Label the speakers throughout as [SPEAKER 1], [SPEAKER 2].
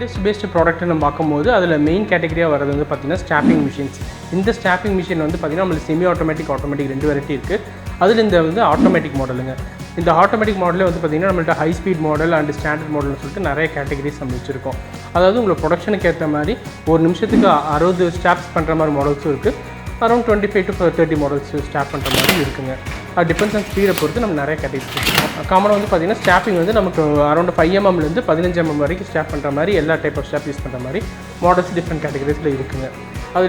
[SPEAKER 1] Industry based product நம்ம பார்க்கும்போது அதில் மெயின் கேட்டகரியாக வரது வந்து பார்த்திங்கன்னா ஸ்டாப்பிங் மிஷின்ஸ். இந்த ஸ்டாப்பிங் மிஷின் வந்து பார்த்திங்கன்னா நம்மளுக்கு செமி ஆட்டோமேட்டிக் 2 வெரைட்டி இருக்குது. அதில் இந்த வந்து ஆட்டோமேட்டிக் மாடலுங்க. இந்த ஆட்டோமேட்டிக் மாடலே வந்து பார்த்திங்கன்னா நம்மள்ட்ட high speed model and standard மாடல்னு சொல்லிட்டு நிறைய கேட்டகரிஸ் நம்ம வச்சுருக்கோம். அதாவது உங்களுக்கு ப்ரொடக்ஷனுக்கு ஏற்ற மாதிரி ஒரு நிமிஷத்துக்கு 60 ஸ்டாப்ஸ் பண்ணுற மாதிரி மாடல்ஸும் இருக்குது. அரௌண்ட் 25 to 30 மாடல்ஸ் ஸ்டாப் பண்ணுற மாதிரி இருக்குங்க. அது டிபெண்ட்ஸ் ஆன் ஸ்பீடை பொறுத்து நம்ம நிறைய கேட்டகரிஸ் வச்சுருக்கோம். காமனாக வந்து பார்த்திங்கன்னா ஸ்டாப்பிங் வந்து நமக்கு அரௌண்ட் 5 mmலேருந்து 15 mm வரைக்கும் ஸ்டாப் பண்ணுற மாதிரி எல்லா டைப் ஆஃப் ஸ்டாப் யூஸ் பண்ணுற மாதிரி மாடல்ஸ் டிஃப்ரெண்ட் கேட்டகரிஸில் இருக்குங்க.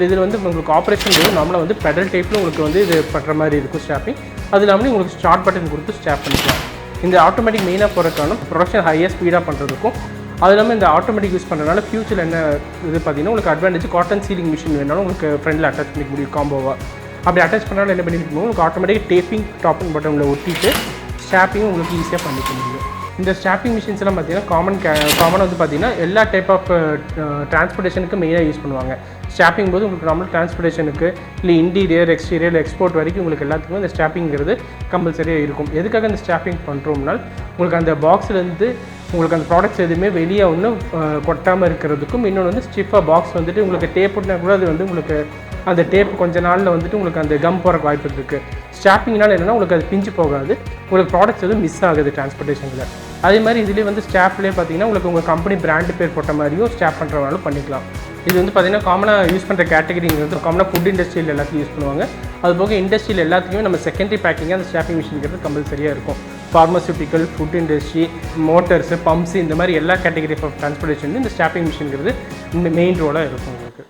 [SPEAKER 1] இதில் வந்து உங்களுக்கு ஆப்ரேஷன் போது நார்மலாக வந்து பெடல் டைப்பில் உங்களுக்கு வந்து இது பண்ணுற மாதிரி இருக்கும் ஸ்டாப்பிங். அது இல்லாமல் உங்களுக்கு ஸ்டார்ட் பட்டன் கொடுத்து ஸ்டாப் பண்ணிக்கலாம். இந்த ஆட்டோமேட்டிக் மெயினாக போகிறதுக்கான ப்ரொடக்ஷன் ஹையாக ஸ்பீடாக பண்ணுறதுக்கும் அது இல்லாமல் இந்த ஆட்டோமேட்டிக் யூஸ் பண்ணுறதுனால ஃபியூச்சரில் என்ன இது பார்த்தீங்கன்னா உங்களுக்கு அட்வான்டேஜ் காட்டன் சீலிங் மிஷின் வேணாலும் உங்களுக்கு ஃப்ரெண்டில் அட்டாச் பண்ணிக்க முடியும் காம்போவாக. அப்படி அட்டாச் பண்ணாலும் என்ன பண்ணிக்கணும் உங்களுக்கு ஆட்டோமேட்டிக் டேப்பிங் டாப்பிங் பட்டனில் ஒட்டிட்டு ஸ்டாப்பிங்கும் உங்களுக்கு ஈஸியாக பண்ணிக்க முடியும். இந்த ஸ்டாப்பிங் மிஷின்ஸ் எல்லாம் பார்த்தீங்கன்னா காமனாக வந்து பார்த்தீங்கன்னா எல்லா டைப் ஆஃப் டிரான்ஸ்போர்ட்டேஷனுக்கு மெயினாக யூஸ் பண்ணுவாங்க. ஸ்டாப்பிங் போது உங்களுக்கு நார்மல் டிரான்ஸ்போர்ட்டேஷனுக்கு இல்லை இன்டீரியர் எக்ஸ்டீரியர் எக்ஸ்போர்ட் வரைக்கும் உங்களுக்கு எல்லாத்துக்குமே இந்த ஸ்டாப்பிங்கிறது கம்பல்சரியாக இருக்கும். எதுக்காக இந்த ஸ்டாப்பிங் பண்ணுறோம்னால் உங்களுக்கு அந்த பாக்ஸ்லேருந்து உங்களுக்கு அந்த ப்ராடக்ட்ஸ் எதுவுமே வெளியே ஒன்றும் கொட்டாமல் இருக்கிறதுக்கும், இன்னொன்று வந்து ஸ்டிஃபாக பாக்ஸ் வந்துட்டு உங்களுக்கு டேப் போட்டால் கூட அது வந்து உங்களுக்கு அந்த டேப் கொஞ்ச நாளில் வந்துட்டு உங்களுக்கு அந்த கம் போகிறக்கு வாய்ப்பு இருக்குது. ஸ்டாப்பிங்னால என்னென்னா உங்களுக்கு அது பிஞ்சு போகாது, உங்களுக்கு ப்ராடக்ட்ஸ் எதுவும் மிஸ் ஆகுது டிரான்ஸ்போர்ட்டேஷனில். அதே மாதிரி இதுலேயே வந்து ஸ்டாப்லேயே பார்த்தீங்கன்னா உங்களுக்கு உங்கள் கம்பெனி பிராண்டு பேர் போட்ட மாதிரியும் ஸ்டாப் பண்ணுறவங்களும் பண்ணிக்கலாம். இது வந்து பார்த்திங்கன்னா காமனாக யூஸ் பண்ணுற கேட்டகரிங்கிறது காமனாக ஃபுட் இண்டஸ்ட்ரியில் எல்லாத்தையும் யூஸ் பண்ணுவாங்க. அதுபோக இண்டஸ்ட்ரியில் எல்லாத்துக்குமே நம்ம செகண்டரி பேக்கிங்காக அந்த ஸ்டாப்பிங் மிஷின்கிறது கம்பல்சரியாக இருக்கும். Pharmaceutical, food industry, Motors, pumps இந்த மாதிரி எல்லா கேட்டகரி ஆஃப் டிரான்ஸ்போர்ட்டேஷன் இந்த ஸ்டாப்பிங் மிஷின்கிறது இந்த மெயின் ரோலாக இருக்கும் உங்களுக்கு.